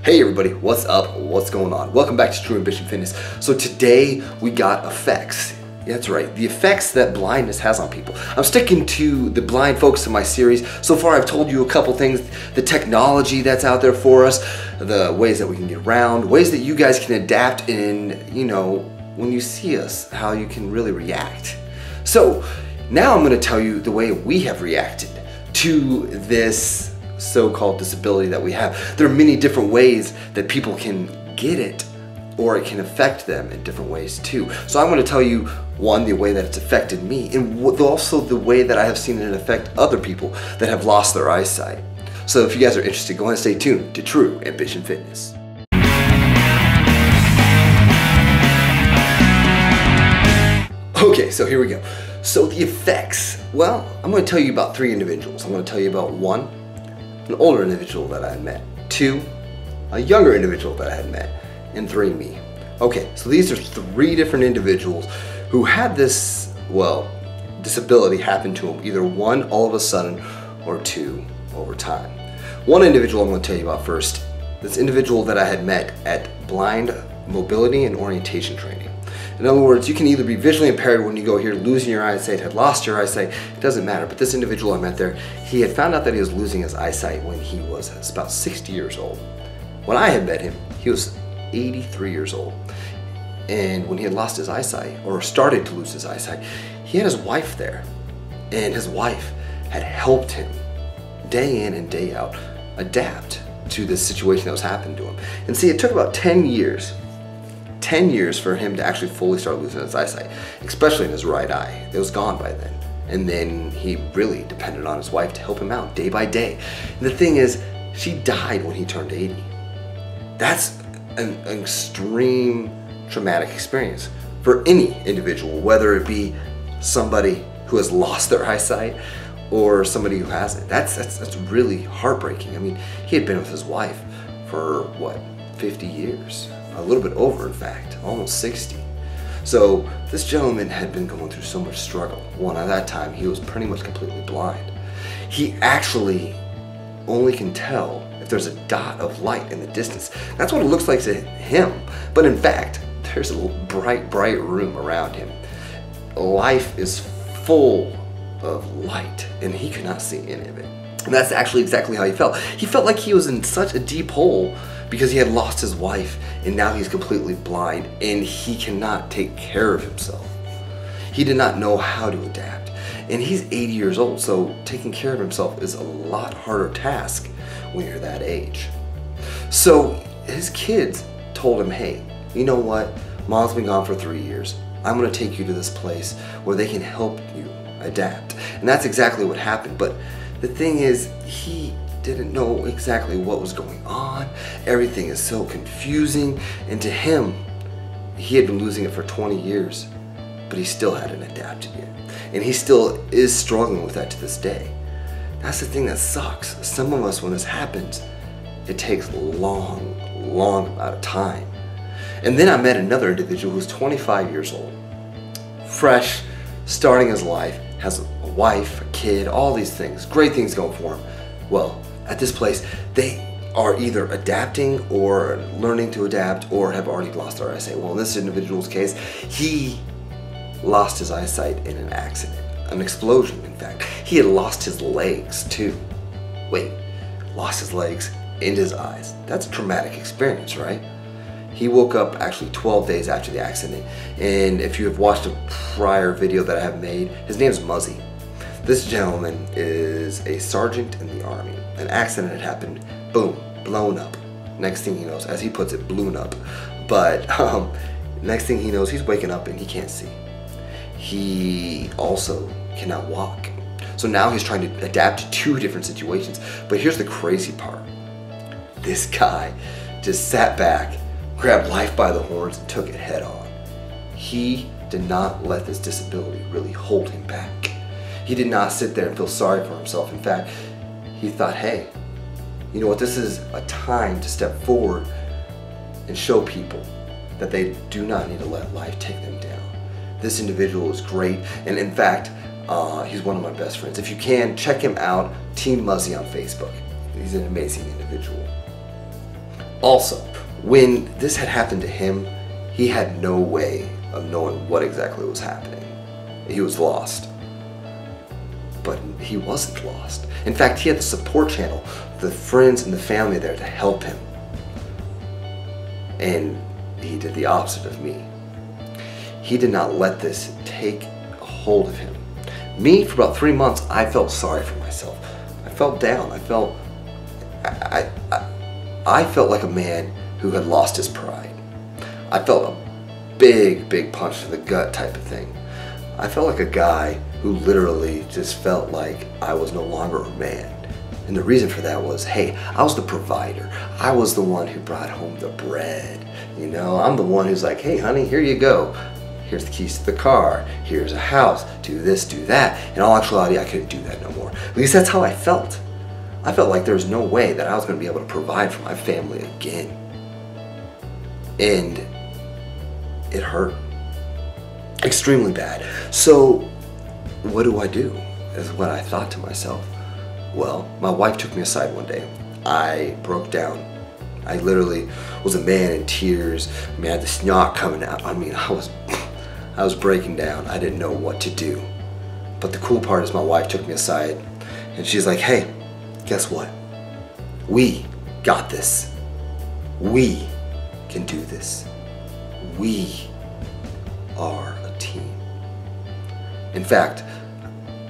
Hey everybody, what's up? What's going on? Welcome back to True Ambition Fitness. So today we got effects. Yeah, that's right, the effects that blindness has on people. I'm sticking to the blind focus of my series. So far I've told you a couple things, the technology that's out there for us, the ways that we can get around, ways that you guys can adapt in, when you see us, how you can really react. So now I'm going to tell you the way we have reacted to this so-called disability that we have. There are many different ways that people can get it, or it can affect them in different ways too. So I'm going to tell you, one, the way that it's affected me, and also the way that I have seen it affect other people that have lost their eyesight. So if you guys are interested, go ahead and stay tuned to True Ambition Fitness. Okay, so here we go. So the effects, well, I'm going to tell you about three individuals. I'm going to tell you about one, an older individual that I had met, two, a younger individual that I had met, and three, me. Okay, so these are three different individuals who had this, disability happen to them, either one, all of a sudden, or two, over time. One individual I'm going to tell you about first, this individual that I had met at blind mobility and orientation training. In other words, you can either be visually impaired when you go here, losing your eyesight, had lost your eyesight, it doesn't matter. But this individual I met there, he had found out that he was losing his eyesight when he was about 60 years old. When I had met him, he was 83 years old. And when he had lost his eyesight, or started to lose his eyesight, he had his wife there. And his wife had helped him day in and day out adapt to this situation that was happening to him. And see, it took about 10 years for him to actually fully start losing his eyesight, especially in his right eye. It was gone by then. And then he really depended on his wife to help him out day by day. And the thing is, she died when he turned 80. That's an extreme traumatic experience for any individual, whether it be somebody who has lost their eyesight or somebody who hasn't. That's really heartbreaking. I mean, he had been with his wife for what, 50 years? A little bit over, in fact, almost 60. So this gentleman had been going through so much struggle. One, at that time, he was pretty much completely blind. He actually only can tell if there's a dot of light in the distance. That's what it looks like to him. But in fact, there's a bright room around him. Life is full of light, and he could not see any of it. And that's actually exactly how he felt. He felt like he was in such a deep hole because he had lost his wife, and now he's completely blind, and he cannot take care of himself. He did not know how to adapt. And he's 80 years old, so taking care of himself is a lot harder task when you're that age. So his kids told him, hey, you know what? Mom's been gone for 3 years. I'm gonna take you to this place where they can help you adapt. And that's exactly what happened. But the thing is, he didn't know exactly what was going on. Everything is so confusing. And to him, he had been losing it for 20 years, but he still hadn't adapted yet. And he still is struggling with that to this day. That's the thing that sucks. Some of us, when this happens, it takes a long amount of time. And then I met another individual who's 25 years old, fresh, starting his life, has a wife, a kid, all these things, great things going for him. Well, at this place, they are either adapting or learning to adapt or have already lost their eyesight. Well, in this individual's case, he lost his eyesight in an accident, an explosion, in fact. He had lost his legs too. Wait, lost his legs and his eyes. That's a traumatic experience, right? He woke up actually 12 days after the accident. And if you have watched a prior video that I have made, his name is Muzzy. This gentleman is a sergeant in the Army. An accident had happened, boom, blown up. Next thing he knows, as he puts it, blown up. But next thing he knows, he's waking up and he can't see. He also cannot walk. So now he's trying to adapt to two different situations. But here's the crazy part. This guy just sat back, grabbed life by the horns, and took it head on. He did not let this disability really hold him back. He did not sit there and feel sorry for himself. In fact, he thought, hey, you know what, this is a time to step forward and show people that they do not need to let life take them down. This individual is great, and in fact, he's one of my best friends. If you can, check him out, Team Muzzy on Facebook. He's an amazing individual. Also, when this had happened to him, he had no way of knowing what exactly was happening. He was lost. But he wasn't lost. In fact, he had the support channel, the friends and the family there to help him. And he did the opposite of me. He did not let this take hold of him. Me, for about 3 months, I felt sorry for myself. I felt down. I felt like a man who had lost his pride. I felt a big punch to the gut type of thing. I felt like a guy who literally just felt like I was no longer a man. And the reason for that was, hey, I was the provider. I was the one who brought home the bread. You know, I'm the one who's like, hey honey, here you go. Here's the keys to the car. Here's a house. Do this, do that. In all actuality, I couldn't do that no more. At least that's how I felt. I felt like there was no way that I was going to be able to provide for my family again. And it hurt. Extremely bad. So, what do I do? Is what I thought to myself. Well, my wife took me aside one day. I broke down. I literally was a man in tears. I mean, I had the snot coming out. I mean, I was breaking down. I didn't know what to do. But the cool part is my wife took me aside and she's like, hey, guess what? We got this. We can do this. We are a team. In fact,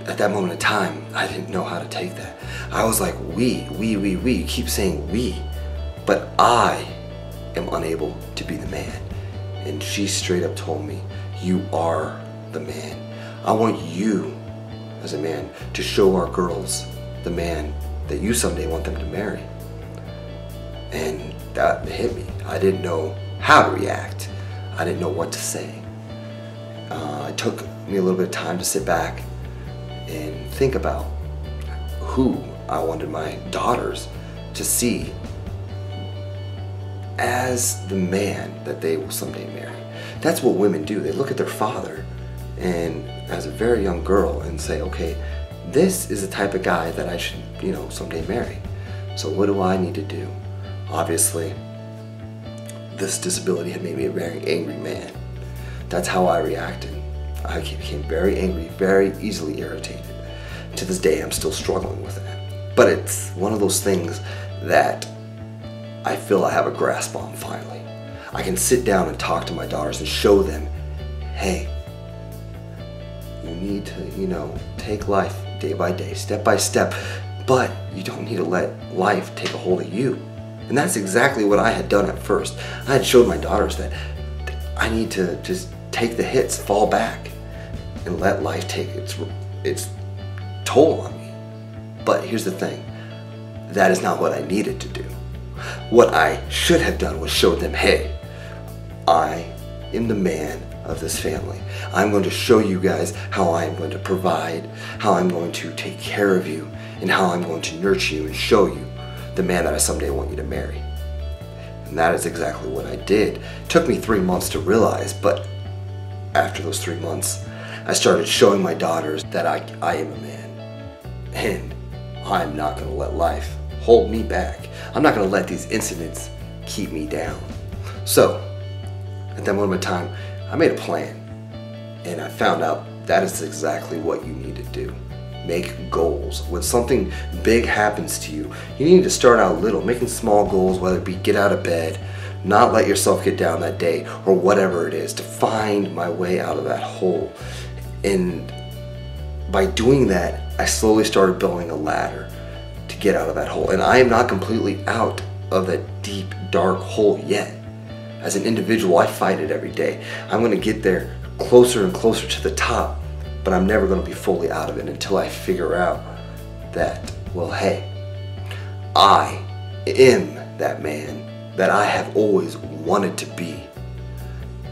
at that moment in time, I didn't know how to take that. I was like, we. You keep saying we, but I am unable to be the man. And she straight up told me, you are the man. I want you as a man to show our girls the man that you someday want them to marry. And that hit me. I didn't know how to react. I didn't know what to say. It took me a little bit of time to sit back and think about who I wanted my daughters to see as the man that they will someday marry. That's what women do. They look at their father and as a very young girl and say, okay, this is the type of guy that I should, someday marry. So what do I need to do? Obviously, this disability had made me a very angry man. That's how I reacted. I became very angry, very easily irritated. To this day, I'm still struggling with that. But it's one of those things that I feel I have a grasp on finally. I can sit down and talk to my daughters and show them, hey, you need to, take life day by day, step by step, but you don't need to let life take a hold of you. And that's exactly what I had done at first. I had showed my daughters that I need to just take the hits, fall back, and let life take its toll on me. But here's the thing, that is not what I needed to do. What I should have done was show them, hey, I am the man of this family. I'm going to show you guys how I am going to provide, how I'm going to take care of you, and how I'm going to nurture you and show you the man that I someday want you to marry. And that is exactly what I did. It took me 3 months to realize, but after those 3 months, I started showing my daughters that I am a man. And I'm not going to let life hold me back. I'm not going to let these incidents keep me down. So, at that moment in time, I made a plan. And I found out that is exactly what you need to do. Make goals. When something big happens to you, you need to start out little, making small goals, whether it be get out of bed, not let yourself get down that day, or whatever it is, to find my way out of that hole. And by doing that, I slowly started building a ladder to get out of that hole. And I am not completely out of that deep, dark hole yet. As an individual, I fight it every day. I'm going to get there closer and closer to the top, but I'm never going to be fully out of it until I figure out that, well, hey, I am that man that I have always wanted to be.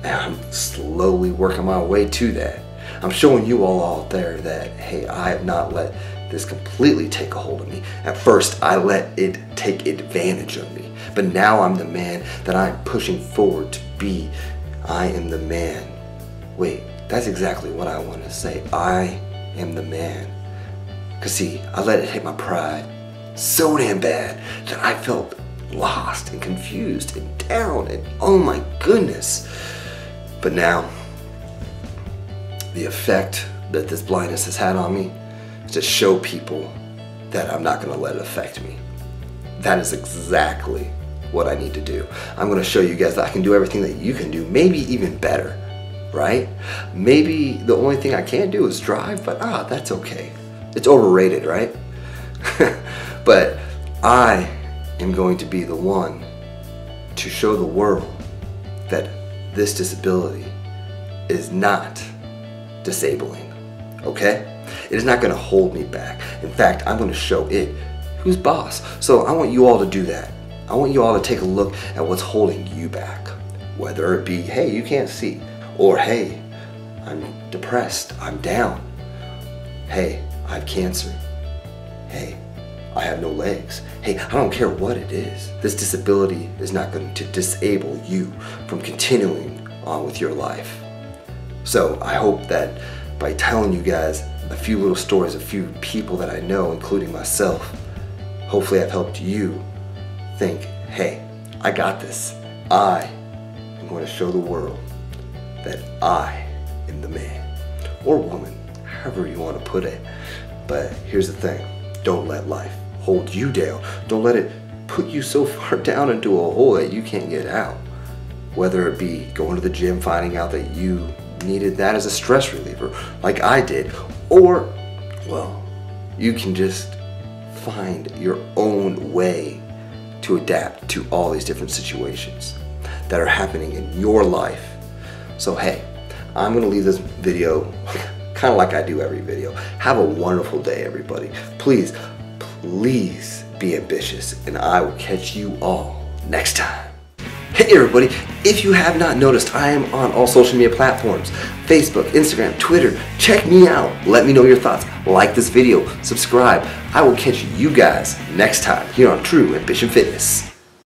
And I'm slowly working my way to that. I'm showing you all out there that, hey, I have not let this completely take a hold of me. At first, I let it take advantage of me. But now I'm the man that I'm pushing forward to be. I am the man. Wait, that's exactly what I want to say. I am the man. Because see, I let it hit my pride so damn bad that I felt lost and confused and down and oh my goodness. But now, the effect that this blindness has had on me is to show people that I'm not going to let it affect me. That is exactly what I need to do. I'm going to show you guys that I can do everything that you can do, maybe even better, right? Maybe the only thing I can't do is drive, but that's okay. It's overrated, right? But I am going to be the one to show the world that this disability is not disabling, okay? It is not going to hold me back. In fact, I'm going to show it who's boss. So I want you all to do that. I want you all to take a look at what's holding you back. Whether it be, hey, you can't see, or hey, I'm depressed, I'm down. Hey, I have cancer. Hey, I have no legs. Hey, I don't care what it is. This disability is not going to disable you from continuing on with your life. So I hope that by telling you guys a few little stories, a few people that I know, including myself, hopefully I've helped you think, hey, I got this. I am going to show the world that I am the man or woman, however you want to put it. But here's the thing, don't let life hold you down. Don't let it put you so far down into a hole that you can't get out. Whether it be going to the gym, finding out that you needed that as a stress reliever, like I did, or, well, you can just find your own way to adapt to all these different situations that are happening in your life. So hey, I'm gonna leave this video kind of like I do every video. Have a wonderful day, everybody. Please, please be ambitious, and I will catch you all next time. Hey everybody, if you have not noticed, I am on all social media platforms. Facebook, Instagram, Twitter. Check me out. Let me know your thoughts. Like this video. Subscribe. I will catch you guys next time here on True Ambition Fitness.